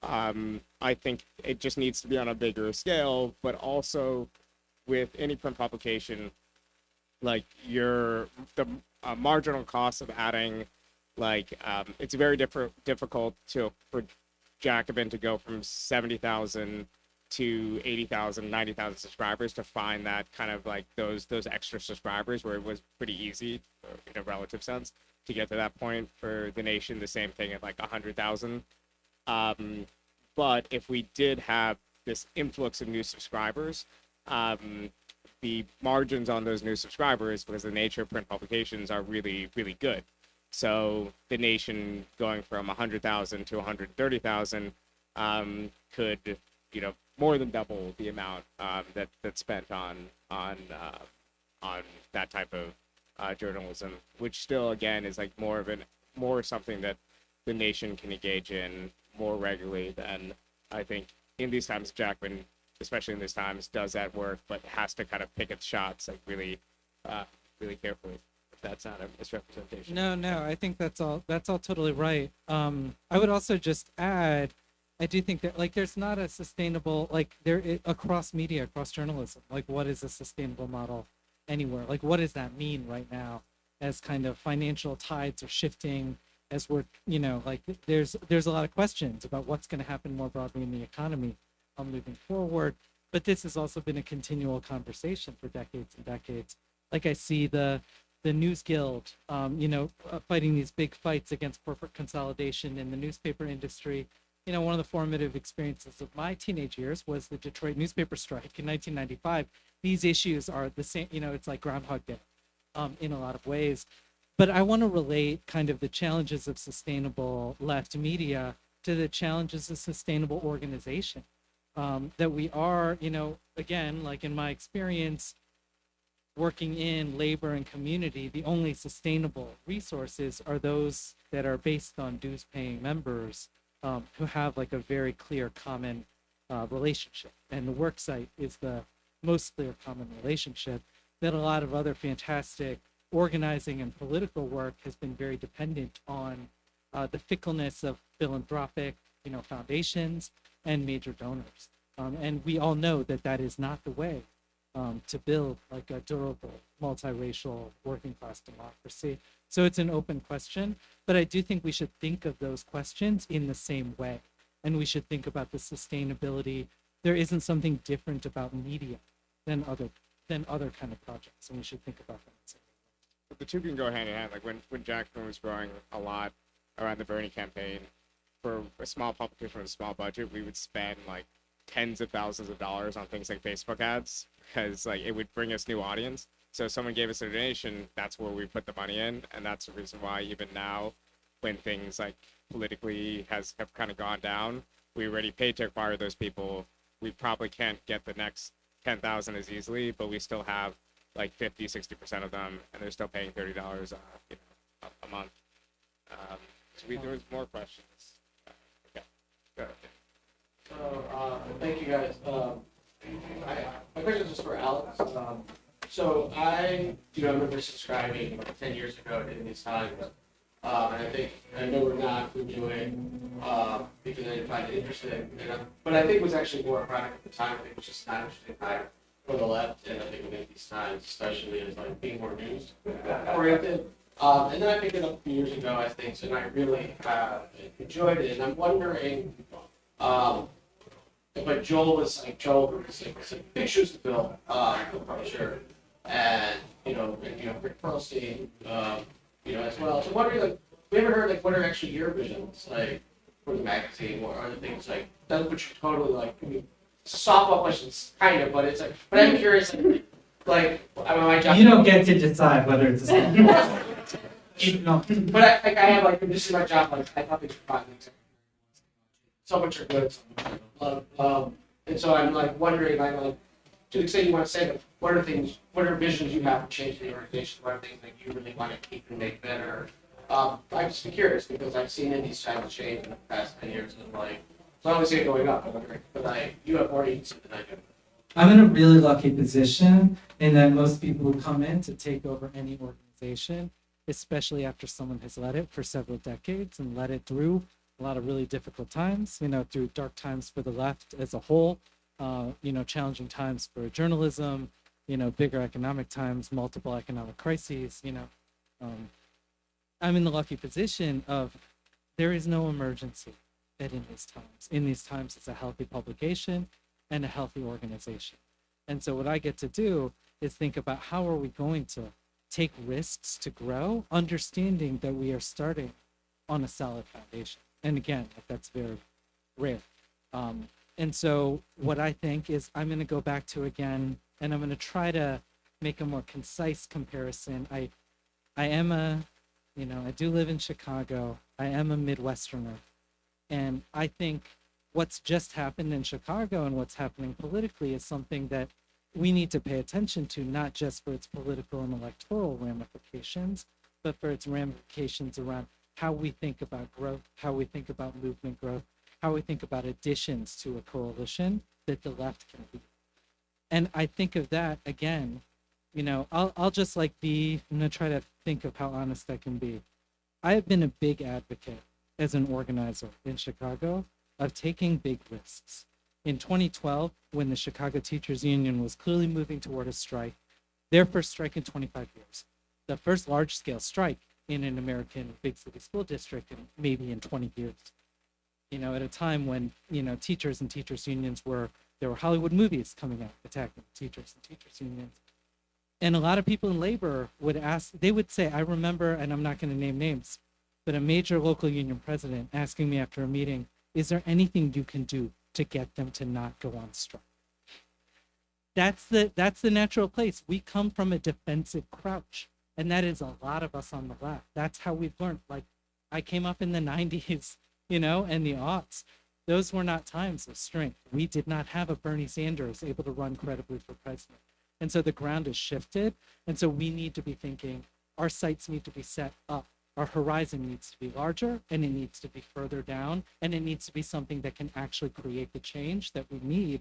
I think it just needs to be on a bigger scale, but also with any print publication, like the marginal cost of adding, like it's very difficult for Jacobin to go from 70,000 to 80,000, 90,000 subscribers to find that kind of like those extra subscribers, where it was pretty easy in a relative sense to get to that point. For the nation, the same thing at like 100,000. But if we did have this influx of new subscribers, the margins on those new subscribers, because the nature of print publications are really, really good. So the nation going from 100,000 to 130,000 could, more than double the amount that's spent on that type of journalism, which still again is like more something that the nation can engage in more regularly than, I think, in these times. Jacobin, especially in these times, does that work, but has to kind of pick its shots like really carefully. If that's not a misrepresentation. No, I think that's all totally right. I would also just add, I do think that like there's not a sustainable, like across media, across journalism, like what is a sustainable model anywhere? Like what does that mean right now as kind of financial tides are shifting, as we're, like there's a lot of questions about what's going to happen more broadly in the economy moving forward. But this has also been a continual conversation for decades and decades. Like I see the News Guild, fighting these big fights against corporate consolidation in the newspaper industry. One of the formative experiences of my teenage years was the Detroit newspaper strike in 1995. These issues are the same, it's like Groundhog Day in a lot of ways. But I want to relate kind of the challenges of sustainable left media to the challenges of sustainable organization. That we are, again, like in my experience, working in labor and community, the only sustainable resources are those that are based on dues-paying members who have like a very clear common relationship. And the worksite is the most clear common relationship that a lot of other fantastic organizing and political work has been very dependent on the fickleness of philanthropic, foundations and major donors. And we all know that that is not the way to build like a durable, multiracial, working class democracy. So it's an open question, but I do think we should think of those questions in the same way. And we should think about the sustainability. There isn't something different about media than other kind of projects, and we should think about that. But the two can go hand in hand. Like when Jacobin was growing a lot around the Bernie campaign, for a small publication with a small budget, we would spend like tens of thousands of dollars on things like Facebook ads, because like it would bring us new audience. So if someone gave us a donation, that's where we put the money in, and that's the reason why even now, when things like politically have kind of gone down, we already paid to acquire those people. We probably can't get the next 10,000 as easily, but we still have like 50-60% of them, and they're still paying $30 a month. There was more questions. Okay. Go ahead. Thank you guys. My question is just for Alex. So I remember subscribing 10 years ago in these times, And I know we're not doing because I didn't find it interesting. But I think it was actually more product at the time. I think it was just not interesting time for the left, and I think in these times, especially as like being more news oriented. And then I picked it up a few years ago, I think, and I really enjoyed it. And I'm wondering, but Joel was like big shoes to fill, the publisher, and Rick Perlstein, as well. So I'm wondering, like, we ever heard like what are actually your visions like for the magazine? What are the things like that which are totally like? I mean, it's a softball questions, kind of, but it's like. But I'm curious, like I mean, my job. You don't get to decide whether it's a no. But I have like this is my job. Like I thought these were fun things. So much are good, so much are love. And so I'm like wondering, I'm like, to the extent you want to say that, what are visions you have for changing the organization? What are things that you really want to keep and make better? I'm just curious because I've seen these times change in the past 10 years, and like, so I don't see it going up. But you have more agency than I do. I'm in a really lucky position in that most people who come in to take over any organization, especially after someone has led it for several decades and led it through a lot of really difficult times, through dark times for the left as a whole, challenging times for journalism, bigger economic times, multiple economic crises, I'm in the lucky position of there is no emergency in these times. In these times, it's a healthy publication and a healthy organization. And so what I get to do is think about how are we going to take risks to grow, understanding that we are starting on a solid foundation. And again, that's very rare. And so what I think is I'm going to go back to again, and I'm going to try to make a more concise comparison. I am I do live in Chicago. I am a Midwesterner. And I think what's just happened in Chicago and what's happening politically is something that we need to pay attention to, not just for its political and electoral ramifications, but for its ramifications around how we think about growth, how we think about movement growth, how we think about additions to a coalition that the left can be. And I think of that again, I'll just I'm gonna try to think of how honest I can be. I have been a big advocate as an organizer in Chicago of taking big risks. In 2012, when the Chicago Teachers Union was clearly moving toward a strike, their first strike in 25 years, the first large-scale strike in an American big city school district in maybe in 20 years. At a time when, teachers and teachers unions there were Hollywood movies coming out attacking teachers and teachers unions. And a lot of people in labor they would say, I remember, and I'm not going to name names, but a major local union president asking me after a meeting, is there anything you can do to get them to not go on strike? That's the natural place. We come from a defensive crouch. And that is a lot of us on the left. That's how we've learned. Like, I came up in the 90s, and the aughts. Those were not times of strength. We did not have a Bernie Sanders able to run credibly for president. And so the ground has shifted. And so we need to be thinking, our sights need to be set up. Our horizon needs to be larger, and it needs to be further down, and it needs to be something that can actually create the change that we need.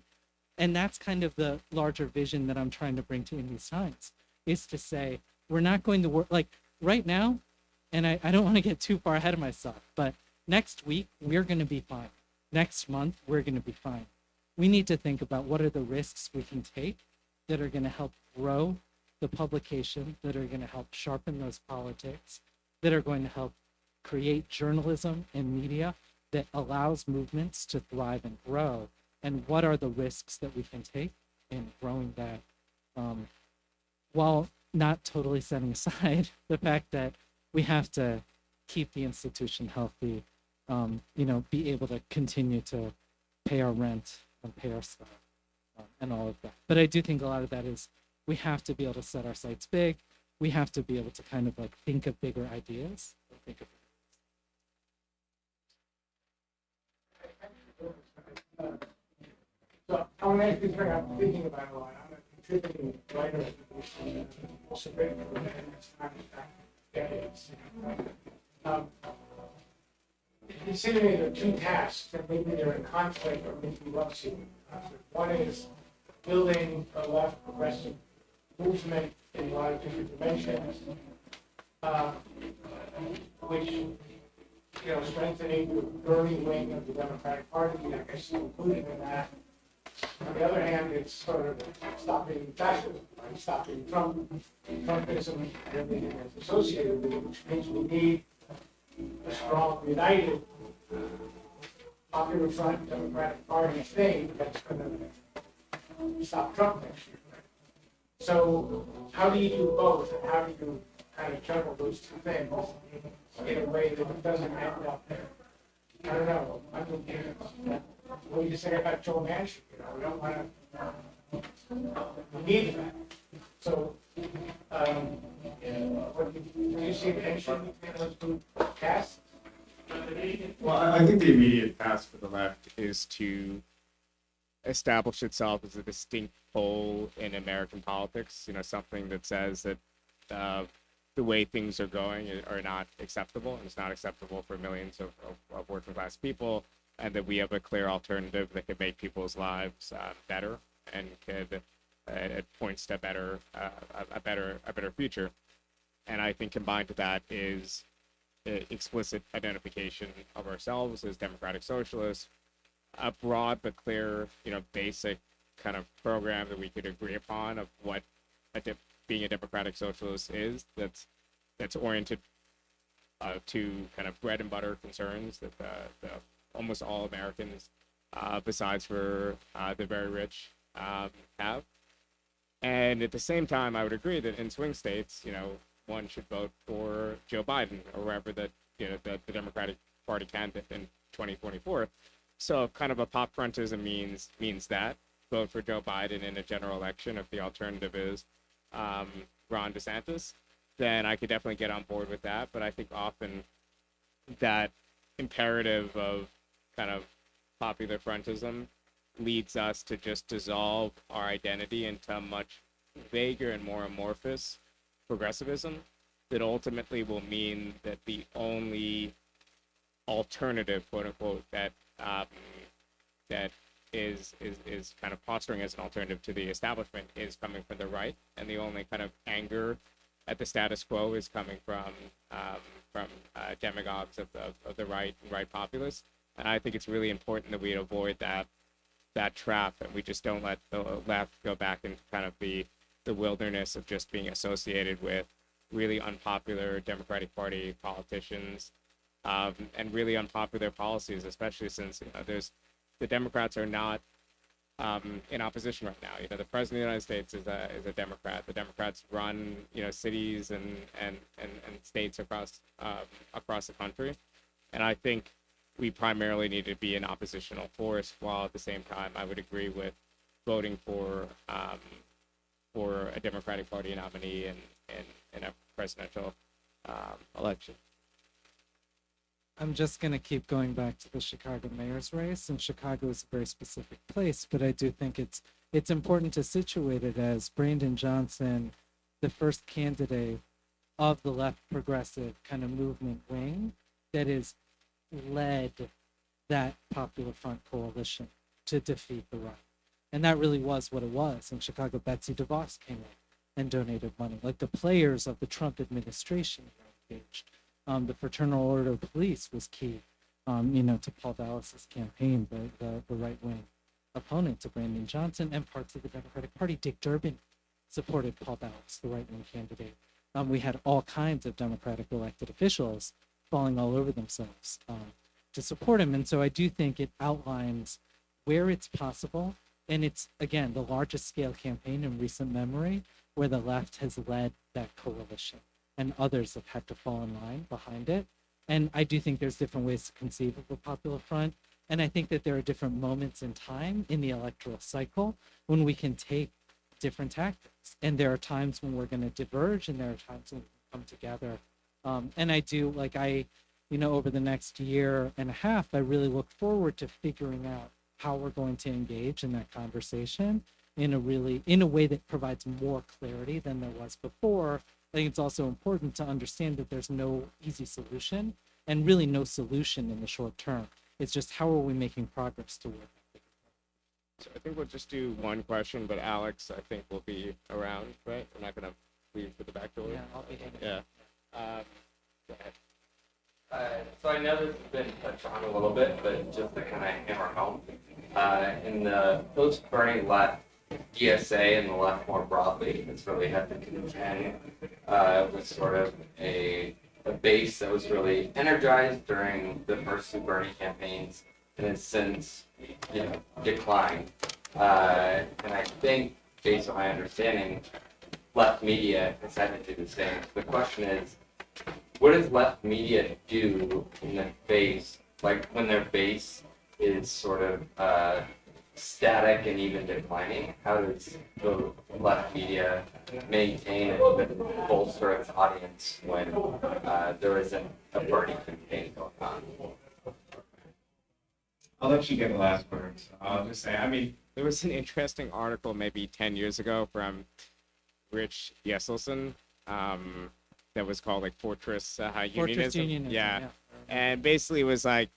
And that's kind of the larger vision that I'm trying to bring to in these times, is to say, we're not going to work like right now, and I don't want to get too far ahead of myself, but next week, we're going to be fine. Next month, we're going to be fine. We need to think about what are the risks we can take that are going to help grow the publication, that are going to help sharpen those politics, that are going to help create journalism and media that allows movements to thrive and grow. And what are the risks that we can take in growing that, while not totally setting aside the fact that we have to keep the institution healthy, be able to continue to pay our rent and pay our stuff, and all of that. But I do think a lot of that is we have to be able to set our sights big. We have to be able to kind of like think of bigger ideas. So I want to ask you something I'm thinking about a lot. I'm a contributing writer and also great for the next time decades. You see to me there are two tasks that maybe they're in conflict or maybe love seeking conflict. One is building a left progressive movement in a lot of different dimensions. which, strengthening the burning wing of the Democratic Party, I guess included in that. On the other hand, it's sort of stopping fascism, right? Stopping Trumpism and everything that's associated with it, which means we need a strong, united, popular front Democratic Party thing that's going to stop Trump next year. So how do you do both, and how do you kind of juggle those two things in a way that it doesn't end up there? I don't know. I mean, what you just said about Joe Manchin, we don't want to. We need that. So, do you see the tension between those two casts? Well, I think the immediate task for the left is to establish itself as a distinct pole in American politics. Something that says that the way things are going are not acceptable, and it's not acceptable for millions of working class people, and that we have a clear alternative that could make people's lives better and could it points to a better future. And I think combined to that is explicit identification of ourselves as democratic socialists, a broad but clear, basic kind of program that we could agree upon of what being a democratic socialist is, that's oriented to kind of bread and butter concerns that the almost all Americans, besides for the very rich, have. And at the same time, I would agree that in swing states, one should vote for Joe Biden or wherever the Democratic Party candidate in 2024. So kind of a pop frontism means that vote for Joe Biden in a general election if the alternative is Ron DeSantis, then I could definitely get on board with that. But I think often that imperative of kind of popular frontism leads us to just dissolve our identity into a much vaguer and more amorphous progressivism that ultimately will mean that the only alternative, quote unquote, that is kind of posturing as an alternative to the establishment is coming from the right, and the only kind of anger at the status quo is coming from demagogues of the right populists. And I think it's really important that we avoid that trap, and we just don't let the left go back into kind of the wilderness of just being associated with really unpopular Democratic Party politicians, and really unpopular policies, especially since the Democrats are not in opposition right now. The President of the United States is a Democrat. The Democrats run cities and states across the country, and I think we primarily need to be an oppositional force, while at the same time I would agree with voting for a Democratic Party nominee in a presidential election. I'm just going to keep going back to the Chicago mayor's race, and Chicago is a very specific place, but I do think it's important to situate it as Brandon Johnson, the first candidate of the left progressive kind of movement wing that is led that Popular Front coalition to defeat the right. And that really was what it was. In Chicago, Betsy DeVos came in and donated money. Like the players of the Trump administration were engaged. The Fraternal Order of Police was key, to Paul Dallas's campaign, the right-wing opponent to Brandon Johnson, and parts of the Democratic Party. Dick Durbin supported Paul Dallas, the right-wing candidate. We had all kinds of Democratic elected officials falling all over themselves to support him. And so I do think it outlines where it's possible. And it's, again, the largest scale campaign in recent memory where the left has led that coalition and others have had to fall in line behind it. And I do think there's different ways to conceive of a popular front. And I think that there are different moments in time in the electoral cycle when we can take different tactics. And there are times when we're going to diverge, and there are times when we come together. And I do, over the next year and a half, I really look forward to figuring out how we're going to engage in that conversation in a way that provides more clarity than there was before. I think it's also important to understand that there's no easy solution, and really no solution in the short term. It's just how are we making progress toward that. So I think we'll just do one question, but Alex, I think, will be around, right? We're not going to leave for the back door. Yeah, I'll be hanging. Yeah. Go ahead. So I know this has been touched on a little bit, but just to kind of hammer home, in the post-Bernie left, DSA and the left more broadly has really had to contend with sort of a base that was really energized during the first two Bernie campaigns and has since, declined. And I think, based on my understanding, left media has had to do the same. The question is, what does left media do in the face, like when their base is sort of static and even declining? How does the left media maintain and even bolster its audience when there isn't a Bernie campaign going on? I'll let you get the last word. So I'll just say, I mean, there was an interesting article maybe 10 years ago from Rich Jesselson that was called like Fortress Unionism. Yeah. And basically it was like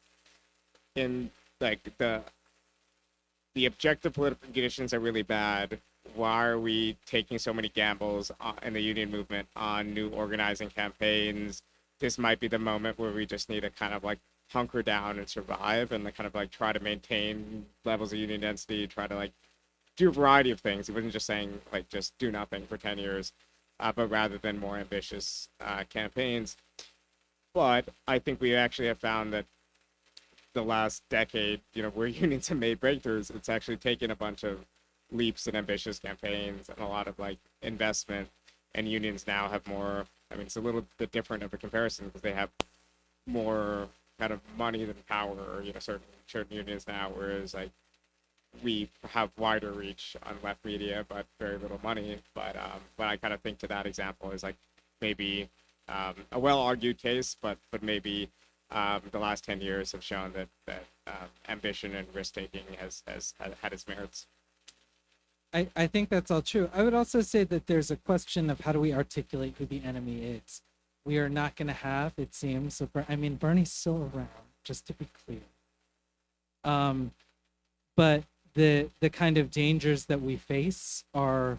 in like the objective political conditions are really bad. Why are we taking so many gambles in the union movement on new organizing campaigns? This might be the moment where we just need to kind of like hunker down and survive and kind of like try to maintain levels of union density, try to like do a variety of things. He wasn't just saying like just do nothing for 10 years, but rather than more ambitious campaigns. But I think we actually have found that the last decade, where unions have made breakthroughs, it's actually taken a bunch of leaps and ambitious campaigns and a lot of like investment, and unions now have more. I mean, it's a little bit different of a comparison because they have more kind of money than power, certain unions now, whereas like we have wider reach on left media but very little money. But I kind of think to that example is like maybe a well-argued case, but maybe the last 10 years have shown that ambition and risk-taking has had its merits. I think that's all true. I would also say that there's a question of how do we articulate who the enemy is. We are not going to have, it seems, Bernie's still around, just to be clear. But the kind of dangers that we face are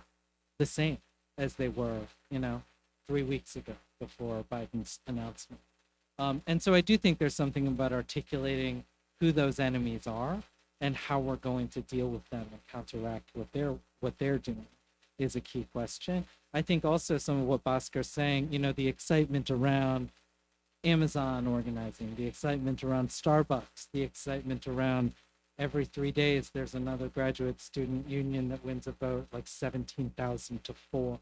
the same as they were, 3 weeks ago before Biden's announcement. And so I do think there's something about articulating who those enemies are and how we're going to deal with them and counteract what they're doing is a key question. I think also some of what Bhaskar's saying, the excitement around Amazon organizing, the excitement around Starbucks, the excitement around every 3 days there's another graduate student union that wins a vote like 17,000 to 4,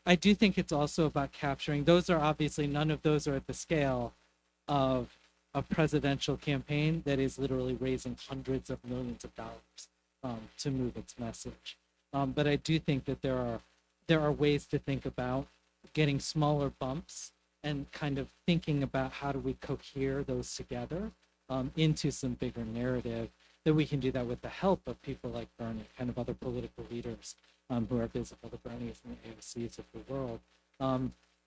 I do think it's also about capturing, those are obviously, none of those are at the scale of a presidential campaign that is literally raising hundreds of millions of dollars to move its message. But I do think that there are ways to think about getting smaller bumps and kind of thinking about how do we cohere those together into some bigger narrative, that we can do that with the help of people like Bernie, kind of other political leaders who are visible, the Bernies and the AOCs of the world,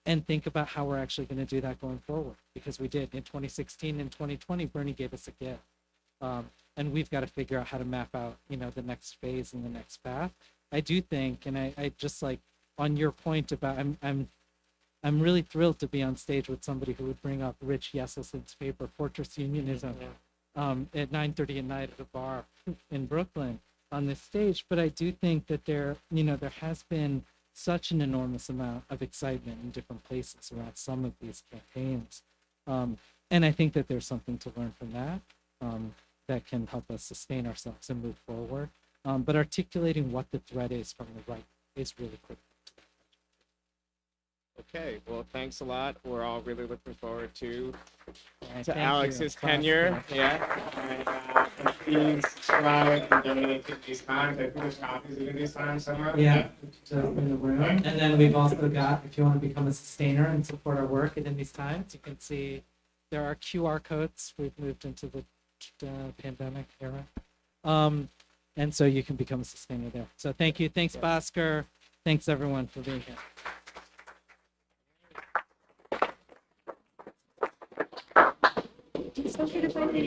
and think about how we're actually going to do that going forward. Because we did in 2016 and 2020, Bernie gave us a gift. And we've got to figure out how to map out, the next phase and the next path. I do think, and I just like on your point about, I'm really thrilled to be on stage with somebody who would bring up Rich Yesselson's paper, Fortress Unionism, at 9:30 at night at a bar in Brooklyn on this stage. But I do think that there has been such an enormous amount of excitement in different places around some of these campaigns. And I think that there's something to learn from that that can help us sustain ourselves and move forward. But articulating what the threat is from the right is really critical. Okay, well, thanks a lot. We're all really looking forward to Thank you. Alex's tenure. Yeah. And please subscribe and donate to these times. I think there's copies of these times somewhere. Yeah, so in the room. And then we've also got, if you want to become a sustainer and support our work in these times, you can see there are QR codes. We've moved into the pandemic era. And so you can become a sustainer there. So thank you. Thanks, Bhaskar. Thanks, everyone, for being here. Probably